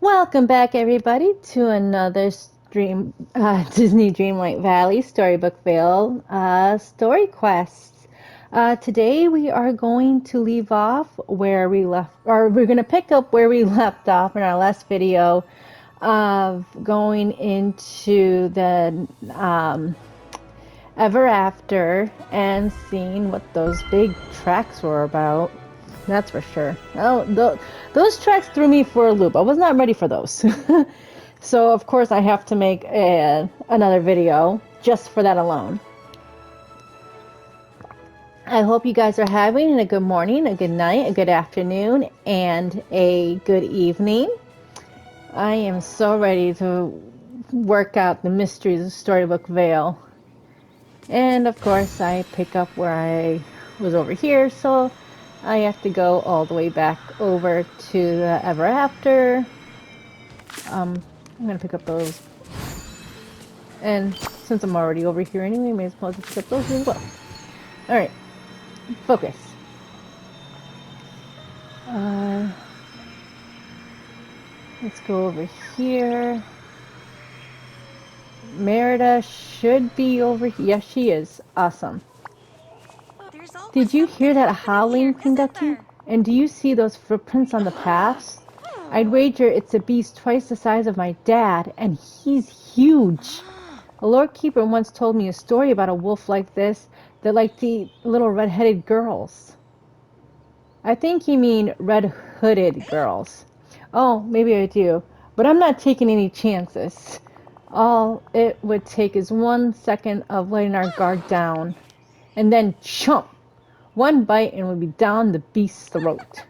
Welcome back, everybody, to another Disney Dreamlight Valley Storybook Vale story quests. Today we are going to leave off where we left, or we're going to pick up where we left off in our last video of going into the Ever After and seeing what those big tracks were about. That's for sure. Oh, those tracks threw me for a loop. I was not ready for those. So, of course, I have to make another video just for that alone. I hope you guys are having a good morning, a good night, a good afternoon, and a good evening. I am so ready to work out the mysteries of Storybook Vale. And, of course, I pick up where I was over here, so I have to go all the way back over to the Ever After. I'm gonna pick up those. And since I'm already over here anyway, may as well just pick up those as well. Alright, focus. Let's go over here. Merida should be over here. Yes, she is. Awesome. Did you hear that howling, Queen Ducky? And do you see those footprints on the paths? I'd wager it's a beast twice the size of my dad, and he's huge. A Lord Keeper once told me a story about a wolf like this that liked the little red-headed girls. I think you mean red-hooded girls. Oh, maybe I do, but I'm not taking any chances. All it would take is 1 second of letting our guard down, and then chomp! One bite and we'd be down the beast's throat.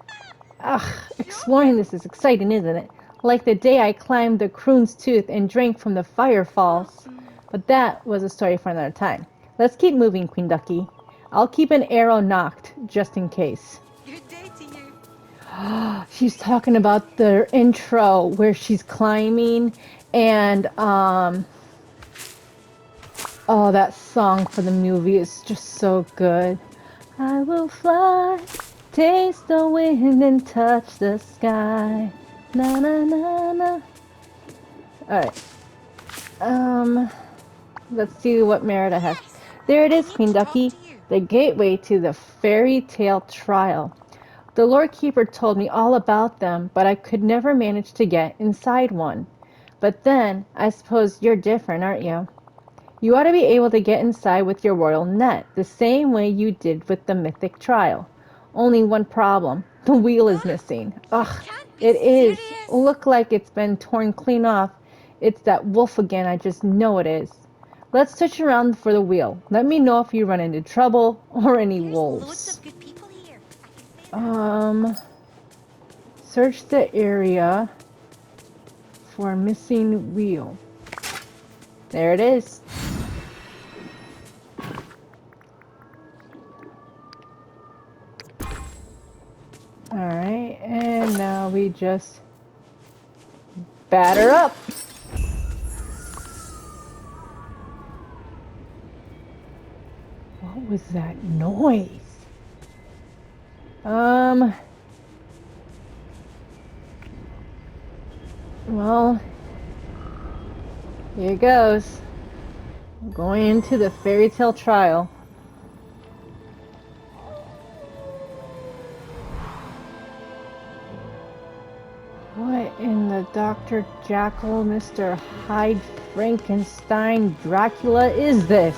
Ugh, exploring this is exciting, isn't it? Like the day I climbed the crone's tooth and drank from the fire falls. But that was a story for another time. Let's keep moving, Queen Ducky. I'll keep an arrow knocked, just in case. Good day to you. She's talking about the intro where she's climbing and, oh, that song for the movie is just so good. I will fly, taste the wind and touch the sky. Na na na na. Alright. Let's see what Merida has. There it is, Queen Ducky. The gateway to the fairy tale trial. The Lord Keeper told me all about them, but I could never manage to get inside one. But then, I suppose you're different, aren't you? You ought to be able to get inside with your royal net, the same way you did with the mythic trial. Only one problem. The wheel is missing. Ugh, it is. Look like it's been torn clean off. It's that wolf again, I just know it is. Let's search around for the wheel. Let me know if you run into trouble or any wolves. Search the area for a missing wheel. There it is. Alright, and now we just batter up. What was that noise? Well, here goes. I'm going into the fairy tale trial. What in the Dr. Jekyll, Mr. Hyde, Frankenstein, Dracula is this?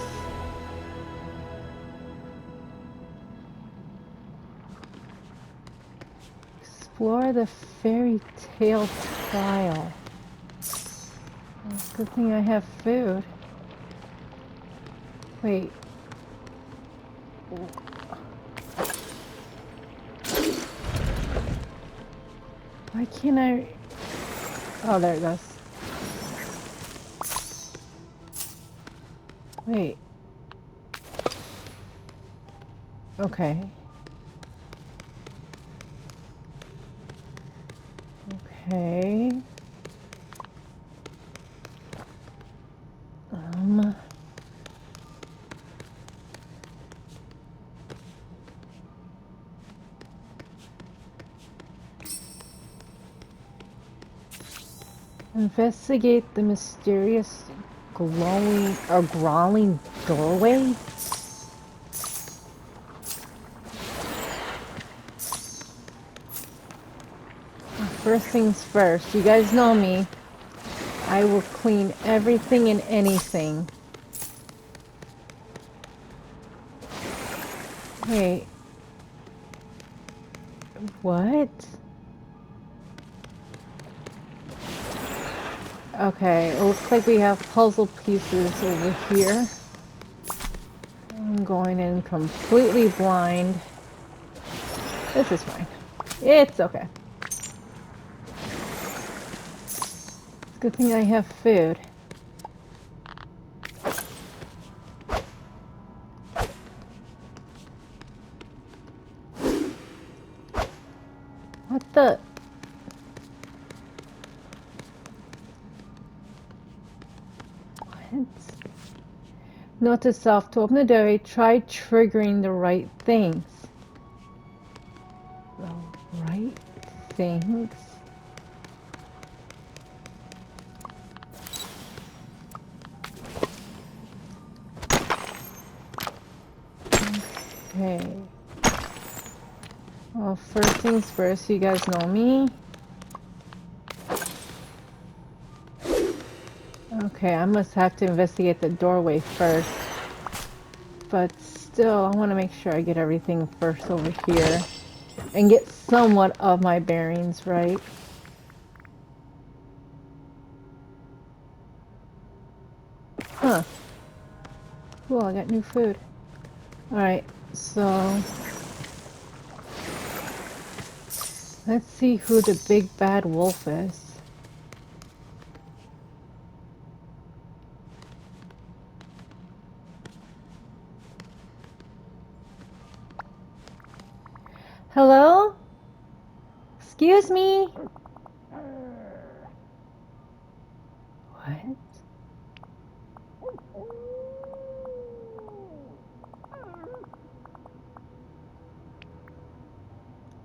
Explore the fairy tale trial. Good thing I have food. Wait. Why can't I... Oh, there it goes. Wait. Okay. Okay. Investigate the mysterious glowing or growling doorway. First things first, you guys know me. I will clean everything and anything. Wait. What? Okay, it looks like we have puzzle pieces over here. I'm going in completely blind. This is fine. It's okay. Good thing I have food. What the? What? Note to self, to open the doorway, try triggering the right things. The right things? Okay. Well, first things first, you guys know me. Okay, I must have to investigate the doorway first. But still, I want to make sure I get everything first over here. And get somewhat of my bearings right. Huh. Cool, I got new food. Alright, so... let's see who the big bad wolf is. Hello? Excuse me? What?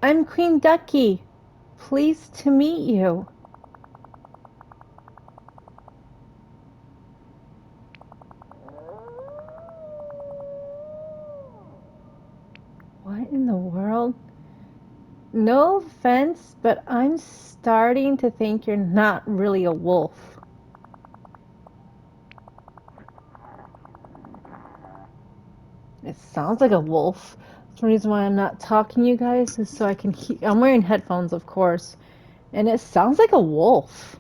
I'm Queen Ducky. Pleased to meet you. What in the world? No offense, but I'm starting to think you're not really a wolf. It sounds like a wolf. The reason why I'm not talking to you guys is so I can hear. I'm wearing headphones, of course. And it sounds like a wolf.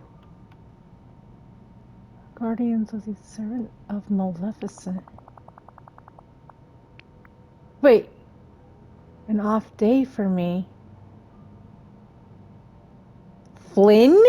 Guardians of the Servant of Maleficent. Wait. An off day for me. Flynn?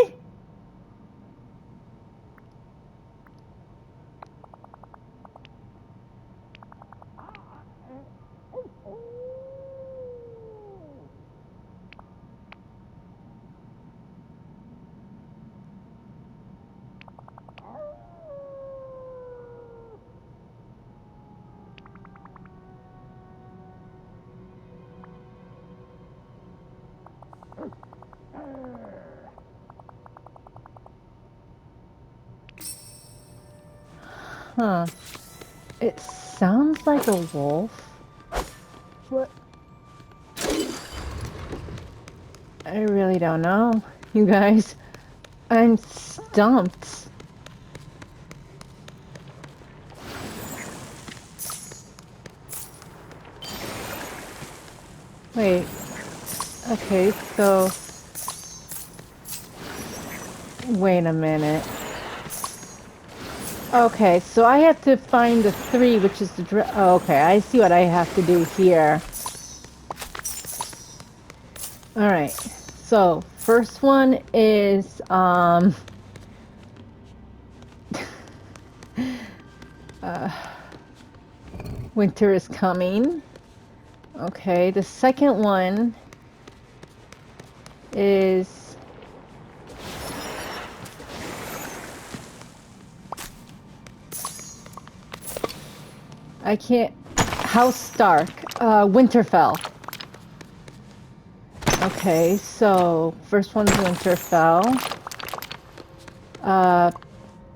Huh. It sounds like a wolf. What? I really don't know, you guys. I'm stumped. Wait. Okay, so... wait a minute. Okay, so I have to find the 3, which is the... oh, okay, I see what I have to do here. Alright, so first one is, winter is coming. Okay, the second one is... I can't... House Stark. Winterfell. Okay, so first one's Winterfell.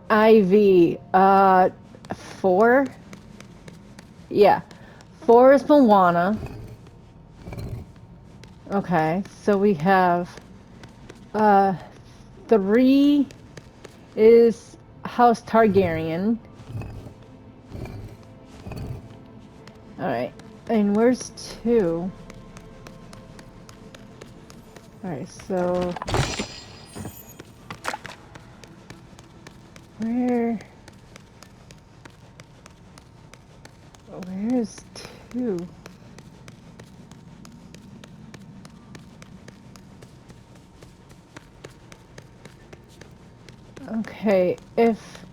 IV. 4? Yeah. 4 is Moana. Okay, so we have 3 is House Targaryen. Alright, and where's 2? Alright, so where's 2? Okay, if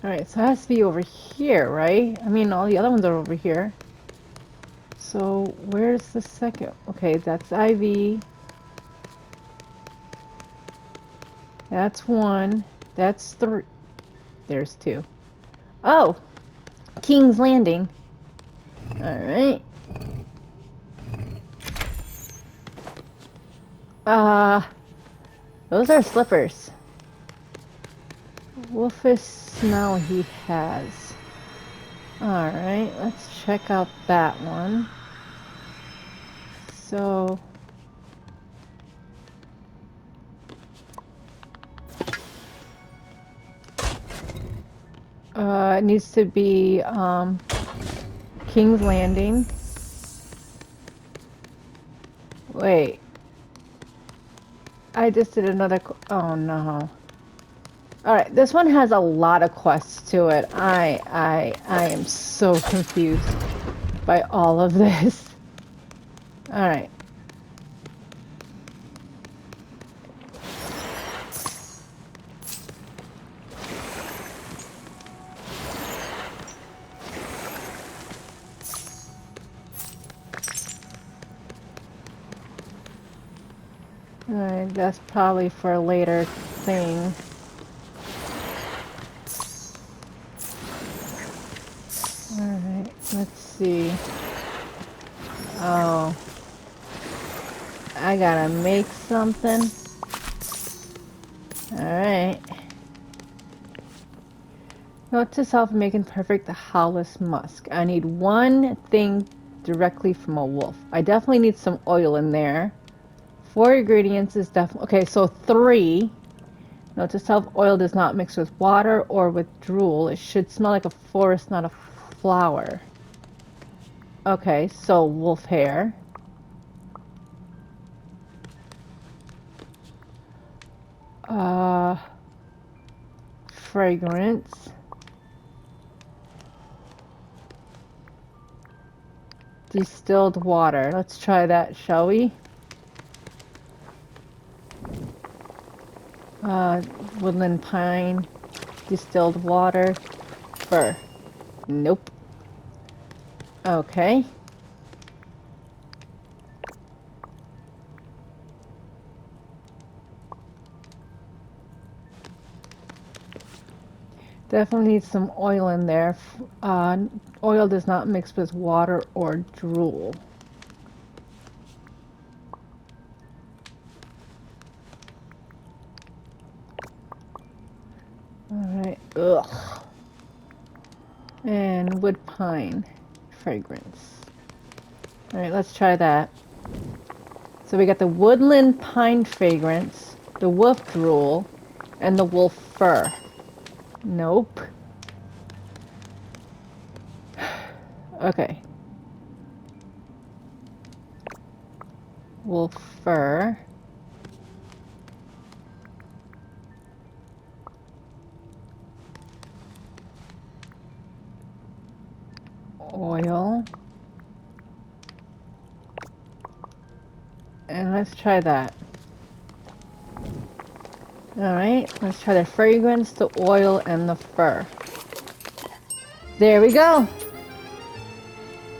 alright, so it has to be over here, right? I mean, all the other ones are over here. So, where's the second? Okay, that's IV. That's 1. That's 3. There's 2. Oh! King's Landing. Alright. Those are slippers. Wolfish smell he has. Alright, let's check out that one. So... it needs to be, King's Landing. Wait. I just did another... Oh no. Alright, this one has a lot of quests to it. I am so confused by all of this. Alright. Alright, that's probably for a later thing. Alright, let's see. Oh. I gotta make something. Alright. Note to self, making perfect the Howless Musk. I need one thing directly from a wolf. I definitely need some oil in there. 4 ingredients is definitely... Okay, so 3. Note to self, oil does not mix with water or with drool. It should smell like a forest, not a flower. Okay, so wolf hair. Fragrance. Distilled water. Let's try that, shall we? Woodland pine. Distilled water. Fir. Nope. Okay. Definitely need some oil in there. Oil does not mix with water or drool. Alright. Ugh. And wood pine. Fragrance. Alright, let's try that. So we got the woodland pine fragrance, the wolf drool, and the wolf fur. Nope. Okay. Wolf fur. Oil. And let's try that. Alright, let's try the fragrance, the oil, and the fur. There we go!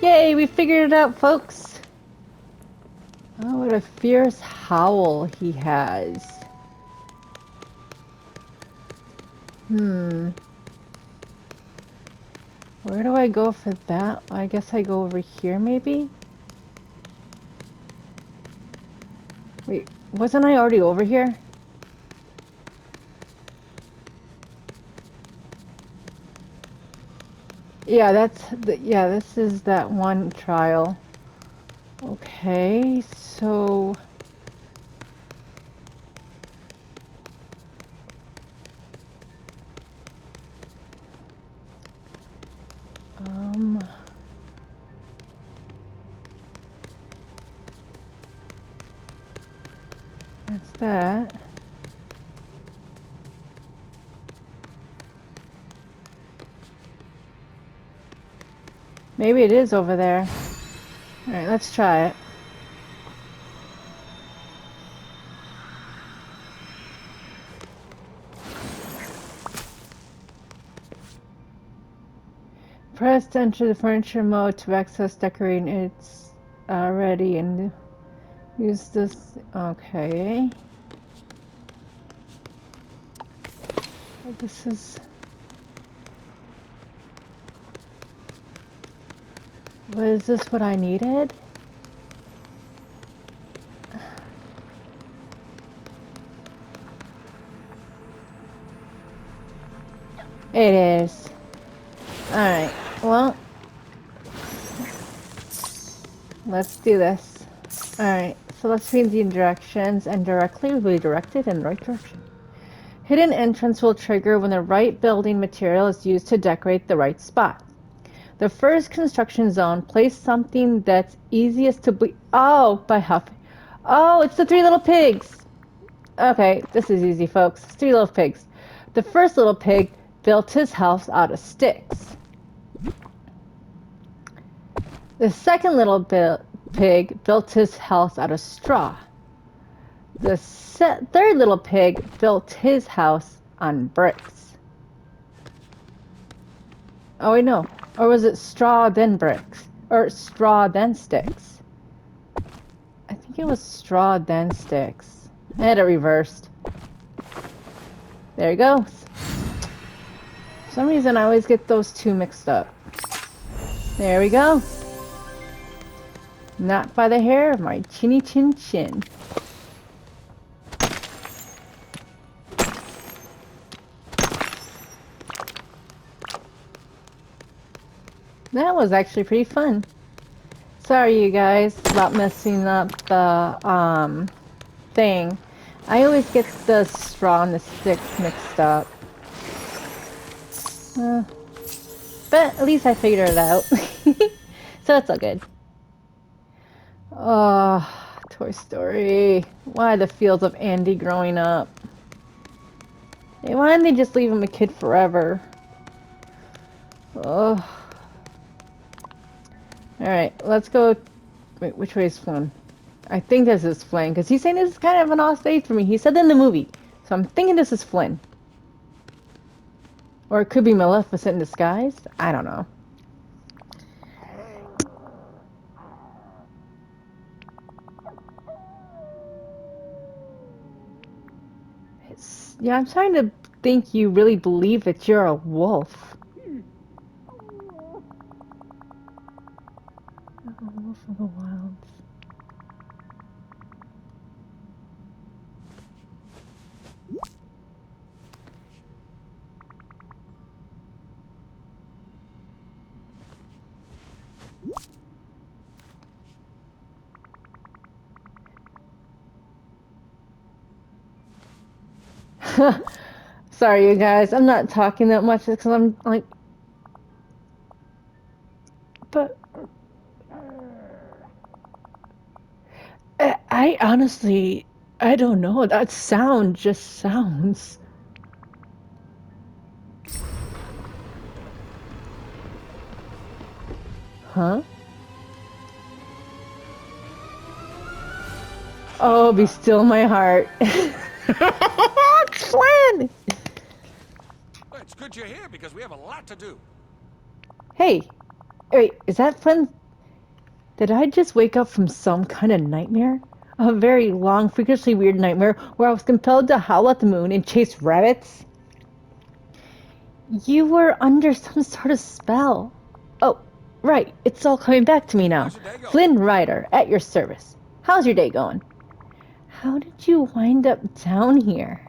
Yay, we figured it out, folks! Oh, what a fierce howl he has. Where do I go for that? I guess I go over here, maybe? Wait, wasn't I already over here? Yeah, yeah, this is that one trial. Okay, so um that's that. Maybe it is over there. Alright, let's try it. Press to enter the furniture mode to access decorating. It's ready and use this. Okay. This is. Was this what I needed? It is. Alright, well, let's do this. Alright, so let's read the directions and directly we'll be directed in the right direction. Hidden entrance will trigger when the right building material is used to decorate the right spot. The first construction zone, place something that's easiest to Oh, by Huff. Oh, it's the three little pigs. Okay, this is easy, folks. It's three little pigs. The first little pig built his house out of sticks. The second little pig built his house out of straw. The third little pig built his house on bricks. Oh, wait, no. Or was it straw then bricks? Or straw then sticks? I think it was straw then sticks. I had it reversed. There he goes. For some reason I always get those two mixed up. There we go. Not by the hair of my chinny chin chin. That was actually pretty fun. Sorry you guys about messing up the thing. I always get the straw and the sticks mixed up. But at least I figured it out. So it's all good. Oh, Toy Story. Why the fields of Andy growing up? Hey, why didn't they just leave him a kid forever? Oh. Alright, let's go. Wait, which way is Flynn? I think this is Flynn, because he's saying this is kind of an off stage for me. He said that in the movie. So I'm thinking this is Flynn. Or it could be Maleficent in disguise. I don't know. Yeah, I'm trying to think you really believe that you're a wolf. A wolf of the wilds. Sorry, you guys. I'm not talking that much because I'm like... But... I honestly... I don't know. That sound just sounds... Huh? Oh, be still my heart. It's Flynn! It's good you're here because we have a lot to do. Hey, wait, is that Flynn? Did I just wake up from some kind of nightmare? A very long, freakishly weird nightmare where I was compelled to howl at the moon and chase rabbits? You were under some sort of spell. Oh, right, it's all coming back to me now. Flynn Rider, at your service. How's your day going? How did you wind up down here?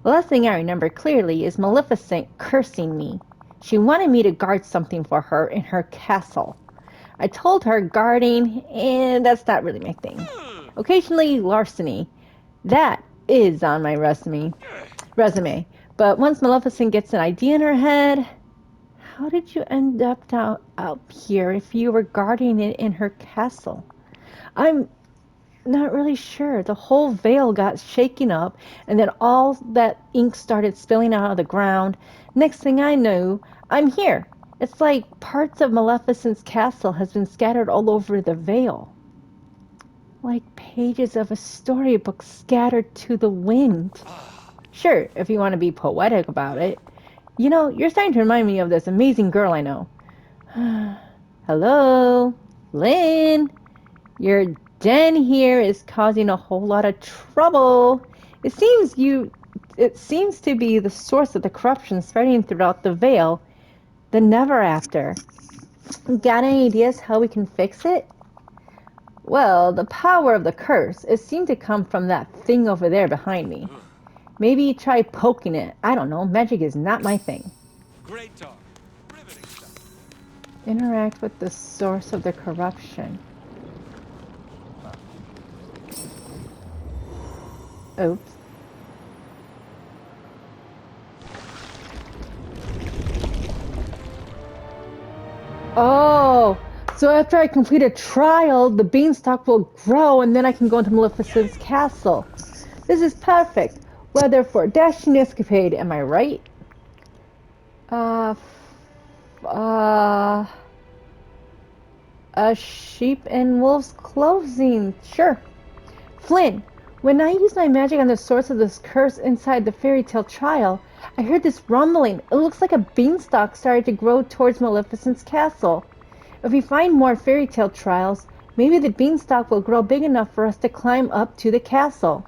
The last thing I remember clearly is Maleficent cursing me. She wanted me to guard something for her in her castle. I told her guarding, and that's not really my thing. Occasionally larceny. That is on my resume. But once Maleficent gets an idea in her head, how did you end up up here if you were guarding it in her castle? I'm not really sure. The whole Vale got shaken up, and then all that ink started spilling out of the ground. Next thing I knew, I'm here. It's like parts of Maleficent's castle has been scattered all over the Vale. Like pages of a storybook scattered to the wind. Sure, if you want to be poetic about it. You know, you're starting to remind me of this amazing girl I know. Hello? Lynn? Your den here is causing a whole lot of trouble. It seems to be the source of the corruption spreading throughout the Vale. The Never After. Got any ideas how we can fix it? Well, the power of the curse, it seemed to come from that thing over there behind me. Maybe try poking it. I don't know. Magic is not my thing. Great talk. Riveting stuff. Interact with the source of the corruption. Oops. Oh, so after I complete a trial, the beanstalk will grow and then I can go into Maleficent's castle. This is perfect. Weather for a dashing escapade, am I right? A sheep in wolf's clothing. Sure. Flynn, when I used my magic on the source of this curse inside the fairy tale trial, I heard this rumbling. It looks like a beanstalk started to grow towards Maleficent's castle. If we find more fairy tale trials, maybe the beanstalk will grow big enough for us to climb up to the castle.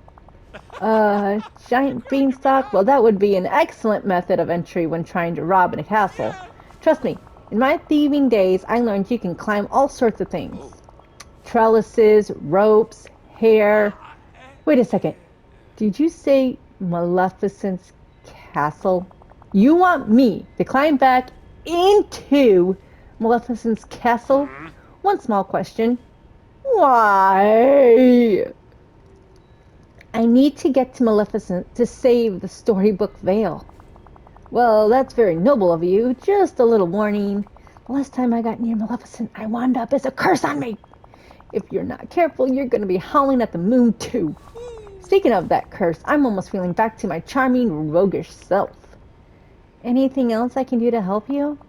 Giant beanstalk? Well, that would be an excellent method of entry when trying to rob in a castle. Trust me, in my thieving days, I learned you can climb all sorts of things. Trellises, ropes, hair. Wait a second. Did you say Maleficent's castle? You want me to climb back into Maleficent's castle? One small question. Why? I need to get to Maleficent to save the Storybook Vale. Well, that's very noble of you. Just a little warning. The last time I got near Maleficent, I wound up as a curse on me. If you're not careful, you're going to be howling at the moon too. Speaking of that curse, I'm almost feeling back to my charming, roguish self. Anything else I can do to help you?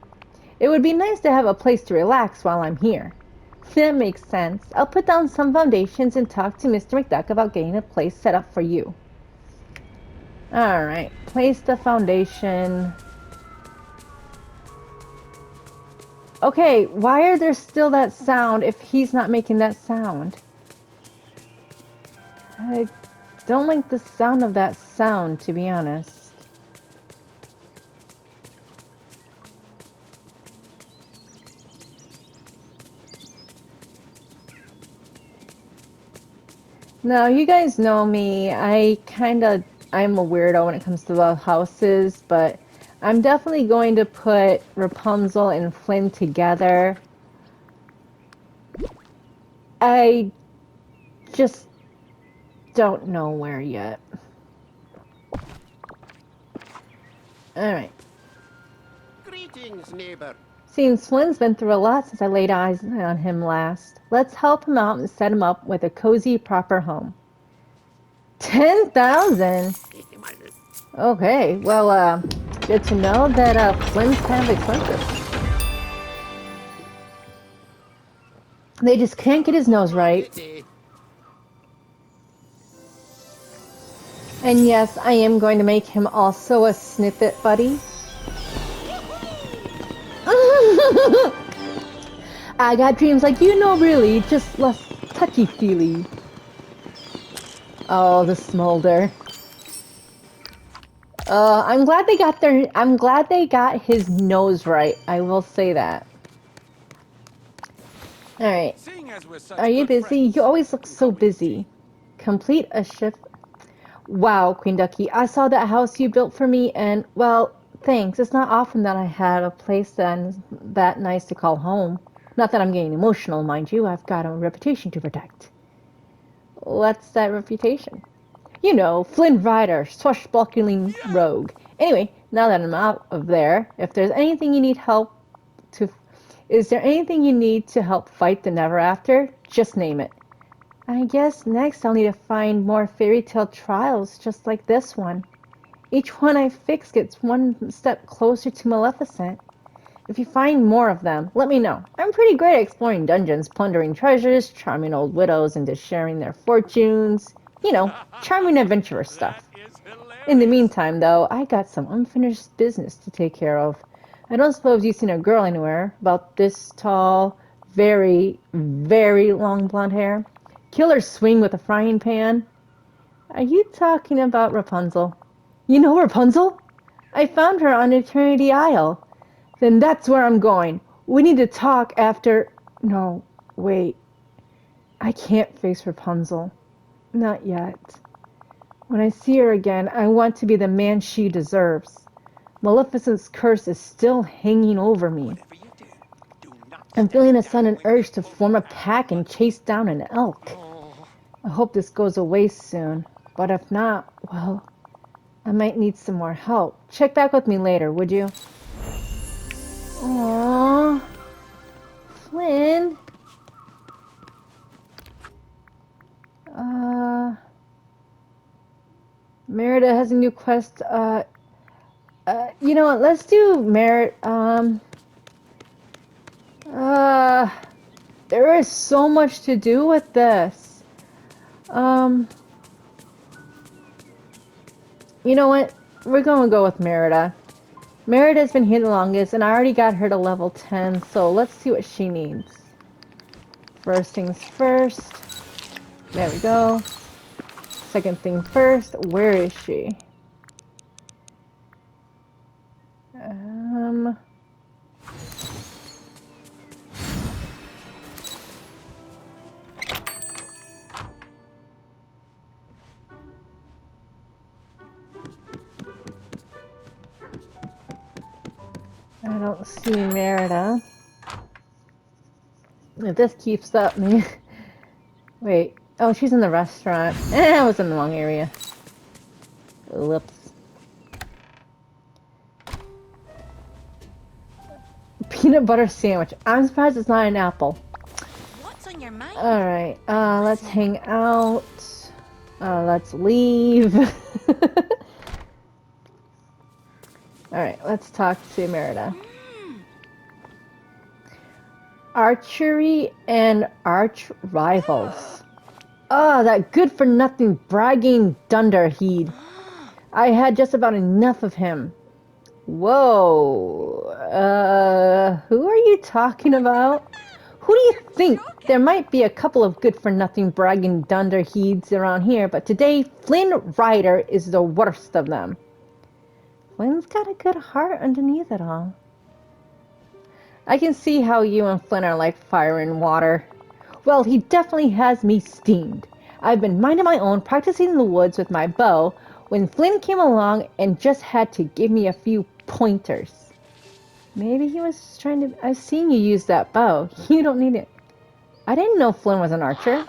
It would be nice to have a place to relax while I'm here. That makes sense. I'll put down some foundations and talk to Mr. McDuck about getting a place set up for you. Alright, place the foundation. Okay, why are there still that sound if he's not making that sound? I don't like the sound of that sound, to be honest. Now, you guys know me. I'm a weirdo when it comes to the houses, but I'm definitely going to put Rapunzel and Flynn together. I just don't know where yet. Alright. Greetings, neighbor. Seems Flynn's been through a lot since I laid eyes on him last. Let's help him out and set him up with a cozy, proper home. 10,000? Okay, well, good to know that Flynn's kind of expensive. They just can't get his nose right. And yes, I am going to make him also a snippet buddy. I got dreams like you know, really, just less touchy-feely. Oh, the smolder. I'm glad they got his nose right. I will say that. All right. Are you busy? You always look so busy. Complete a shift. Wow, Queen Ducky, I saw that house you built for me and, well, thanks. It's not often that I have a place that nice to call home. Not that I'm getting emotional, mind you. I've got a reputation to protect. What's that reputation? You know, Flynn Rider, swashbuckling rogue. Anyway, now that I'm out of there, if there's anything you need help to... Is there anything you need to help fight the Never After? Just name it. I guess next I'll need to find more fairy tale trials just like this one. Each one I fix gets one step closer to Maleficent. If you find more of them, let me know. I'm pretty great at exploring dungeons, plundering treasures, charming old widows into sharing their fortunes. You know, charming adventurer stuff. That is In the hilarious. meantime, though, I got some unfinished business to take care of. I don't suppose you've seen a girl anywhere about this tall, very, very long blonde hair. Killer swing with a frying pan. Are you talking about Rapunzel? You know Rapunzel? I found her on Eternity Isle. Then that's where I'm going. We need to talk after... No, wait. I can't face Rapunzel. Not yet. When I see her again, I want to be the man she deserves. Maleficent's curse is still hanging over me. Whatever you do, do not I'm step feeling a down sudden when urge you to form a overpass pack the and chase down an elk. Oh. I hope this goes away soon, but if not, well, I might need some more help. Check back with me later, would you? Aww, Flynn. Merida has a new quest. You know what? Let's do uh, there is so much to do with this. Um, you know what? We're gonna go with Merida. Merida's been here the longest, and I already got her to level 10, so let's see what she needs. First things first. There we go. Second thing first. Where is she? Um... I don't see Merida. If this keeps up, me. Wait. Oh, she's in the restaurant. I was in the wrong area. Whoops. Peanut butter sandwich. I'm surprised it's not an apple. What's on your mind? Alright, let's hang out. Let's leave. Alright, let's talk to Merida. Archery and arch rivals. Ah, that good-for-nothing bragging dunderhead. I had just about enough of him. Whoa. Who are you talking about? Who do you think? There might be a couple of good-for-nothing bragging dunderheads around here, but today Flynn Rider is the worst of them. Flynn's got a good heart underneath it all. I can see how you and Flynn are like fire and water. Well, he definitely has me steamed. I've been minding my own, practicing in the woods with my bow, when Flynn came along and just had to give me a few pointers. Maybe he was just trying to... I've seen you use that bow. You don't need it. I didn't know Flynn was an archer.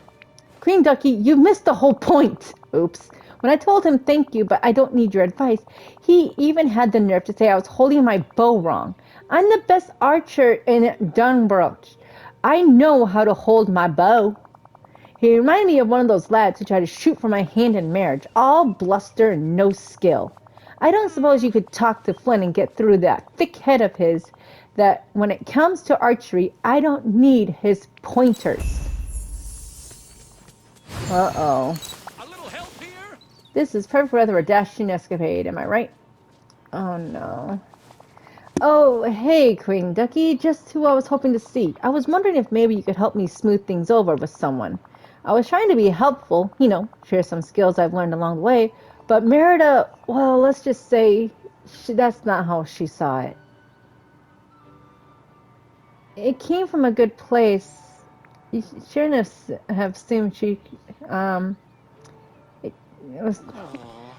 Queen Ducky, you missed the whole point. Oops. When I told him thank you, but I don't need your advice, he even had the nerve to say I was holding my bow wrong. I'm the best archer in Dunbroch. I know how to hold my bow. He reminded me of one of those lads who tried to shoot for my hand in marriage, all bluster and no skill. I don't suppose you could talk to Flynn and get through that thick head of his that when it comes to archery, I don't need his pointers. Uh-oh. A little help here? This is perfect weather for a dashing escapade, am I right? Oh no. Oh, hey, Queen Ducky, just who I was hoping to see. I was wondering if maybe you could help me smooth things over with someone. I was trying to be helpful, you know, share some skills I've learned along the way, but Merida, well, let's just say that's not how she saw it. It came from a good place. You shouldn't have assumed she, It was,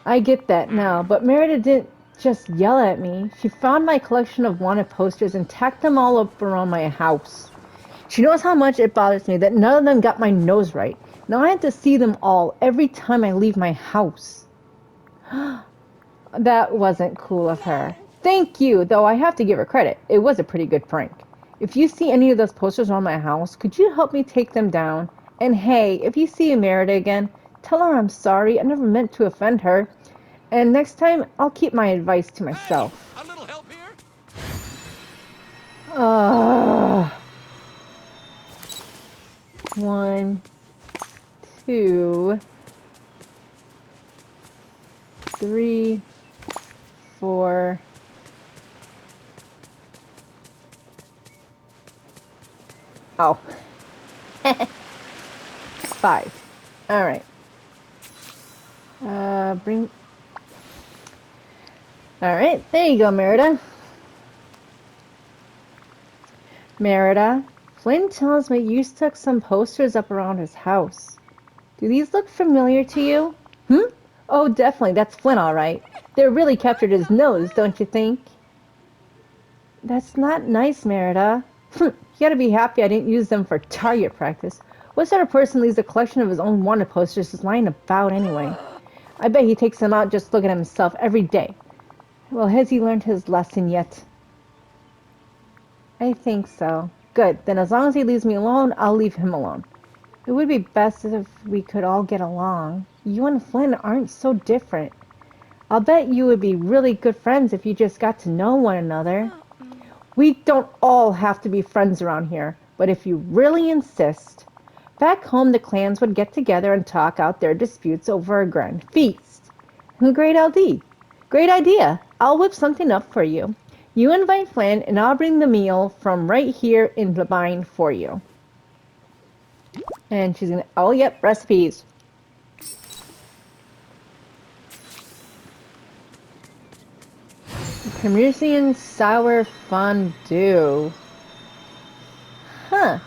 I get that now, but Merida didn't just yell at me. She found my collection of wanted posters and tacked them all up around my house. She knows how much it bothers me that none of them got my nose right. Now I have to see them all every time I leave my house. That wasn't cool of her. Thank you, though I have to give her credit. It was a pretty good prank. If you see any of those posters on my house, could you help me take them down? And hey, if you see Merida again, tell her I'm sorry. I never meant to offend her. And next time, I'll keep my advice to myself. Hey, a little help here? One, two, three, four. Oh. 5. All right. Bring. All right, there you go, Merida. Merida, Flynn tells me you stuck some posters up around his house. Do these look familiar to you? Oh, definitely. That's Flynn, all right. They really captured his nose, don't you think? That's not nice, Merida. You gotta be happy I didn't use them for target practice. What sort of person leaves a collection of his own wanted posters just lying about anyway? I bet he takes them out just to look at himself every day. Well, has he learned his lesson yet? I think so. Good. Then as long as he leaves me alone, I'll leave him alone. It would be best if we could all get along. You and Flynn aren't so different. I'll bet you would be really good friends if you just got to know one another. We don't all have to be friends around here, but if you really insist. Back home, the clans would get together and talk out their disputes over a grand feast. Great idea. Great idea. I'll whip something up for you. You invite Flynn, and I'll bring the meal from right here in the mine for you. And she's gonna, oh, yep, recipes. Parmesan sour fondue. Huh.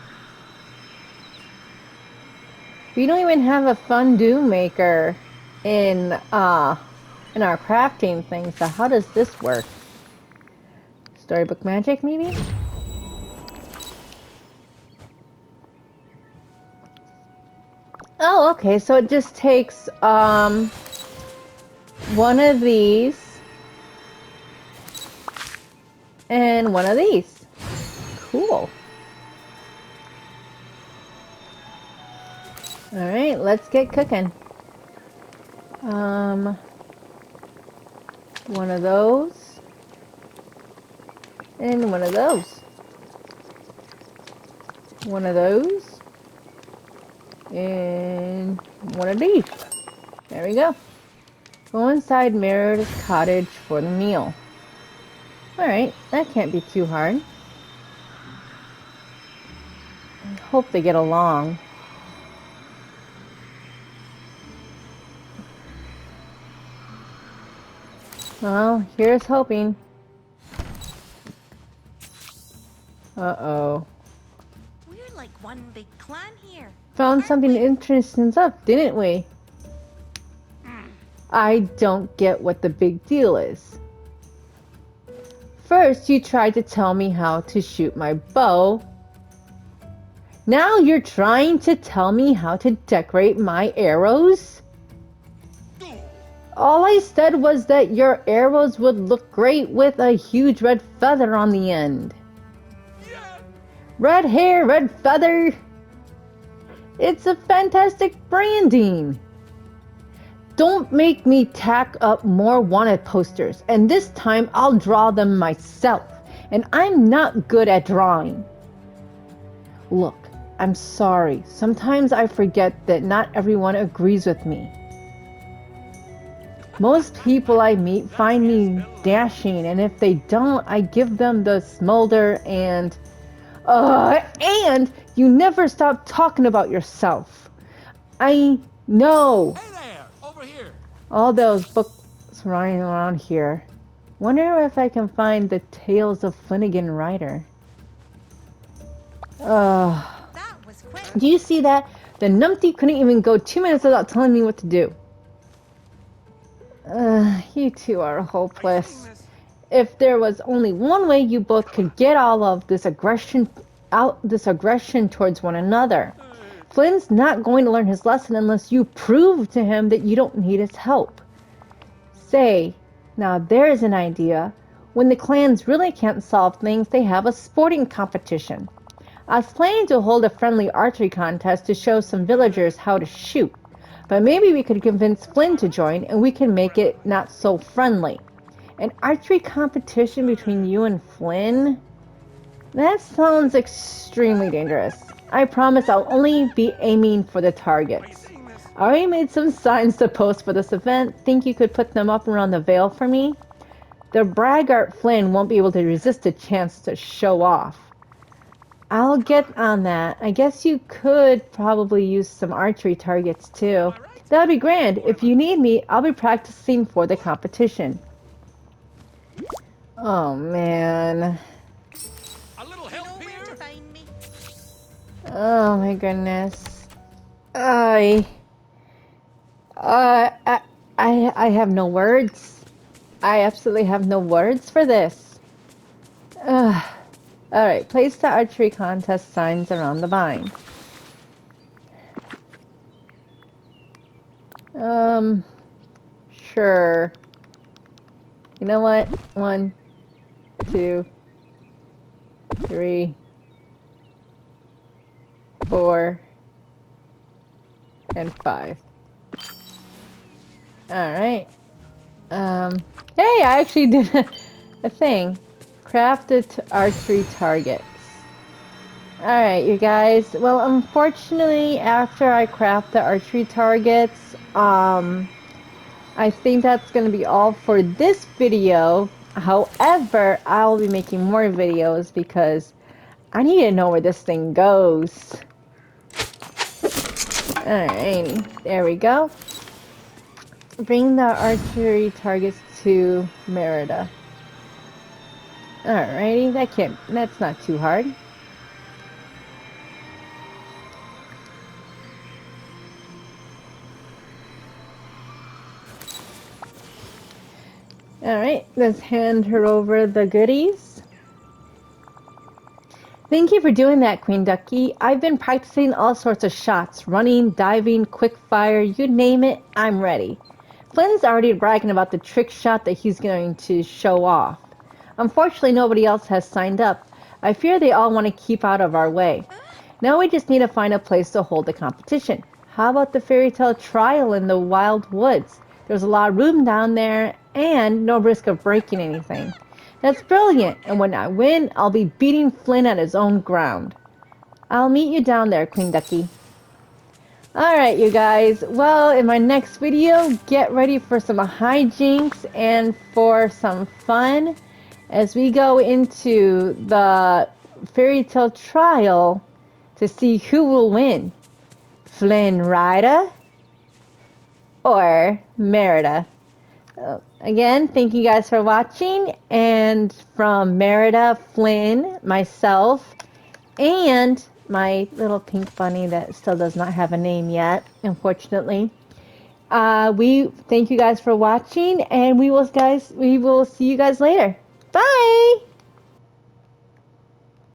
We don't even have a fondue maker in our crafting thing, so how does this work? Storybook magic, maybe? Oh, okay, so it just takes one of these and one of these. Cool. Alright, let's get cooking. One of those. And one of those. One of those. And one of these. There we go. Go inside Merida's cottage for the meal. Alright, that can't be too hard. I hope they get along. Well, here's hoping. Uh-oh. We're like one big clan here. Found something interesting up, didn't we? I don't get what the big deal is. First, you tried to tell me how to shoot my bow. Now you're trying to tell me how to decorate my arrows? All I said was that your arrows would look great with a huge red feather on the end. Yeah. Red hair, red feather. It's a fantastic branding. Don't make me tack up more wanted posters, and this time I'll draw them myself, and I'm not good at drawing. Look, I'm sorry. Sometimes I forget that not everyone agrees with me. Most people I meet find me dashing, and if they don't, I give them the smolder and you never stop talking about yourself. I know. Hey there, over here. All those books running around here. Wonder if I can find the Tales of Finnegan Rider. That was quick. Do you see that? The numpty couldn't even go 2 minutes without telling me what to do. You two are Are you hopeless. seeing this? If there was only one way you both could get all of this aggression towards one another. Flynn's not going to learn his lesson unless you prove to him that you don't need his help. Say, now there's an idea. When the clans really can't solve things, they have a sporting competition. I was planning to hold a friendly archery contest to show some villagers how to shoot, but maybe we could convince Flynn to join and we can make it not so friendly. An archery competition between you and Flynn? That sounds extremely dangerous. I promise I'll only be aiming for the Are you targets. seeing this? I already made some signs to post for this event. Think you could put them up around the Vale for me? The braggart Flynn won't be able to resist a chance to show off. I'll get on that. I guess you could probably use some archery targets too. That'd be grand. If you need me, I'll be practicing for the competition. Oh man. A little You help know where to here? find me. Oh my goodness. I uh I I have no words. I absolutely have no words for this. Alright, place the archery contest signs around the vine. Sure. You know what? 1, 2, 3, 4, and 5. Alright. Hey, I actually did a thing. Crafted archery targets. Alright, you guys. Well, unfortunately, after I craft the archery targets, I think that's going to be all for this video. However, I'll be making more videos because I need to know where this thing goes. Alright, there we go. Bring the archery targets to Merida. Alrighty, that's not too hard. Alright, let's hand her over the goodies. Thank you for doing that, Queen Ducky. I've been practicing all sorts of shots. Running, diving, quick fire, you name it, I'm ready. Flynn's already bragging about the trick shot that he's going to show off. Unfortunately, nobody else has signed up. I fear they all want to keep out of our way. Now we just need to find a place to hold the competition. How about the fairy tale trial in the wild woods? There's a lot of room down there and no risk of breaking anything. That's brilliant, and when I win, I'll be beating Flynn at his own ground. I'll meet you down there, Queen Ducky. Alright, you guys. Well, in my next video, get ready for some hijinks and for some fun as we go into the fairy tale trial to see who will win. Flynn Rider or Merida. Again, thank you guys for watching. And from Merida, Flynn, myself, and my little pink bunny that still does not have a name yet, unfortunately. We thank you guys for watching, and we will see you guys later. Bye!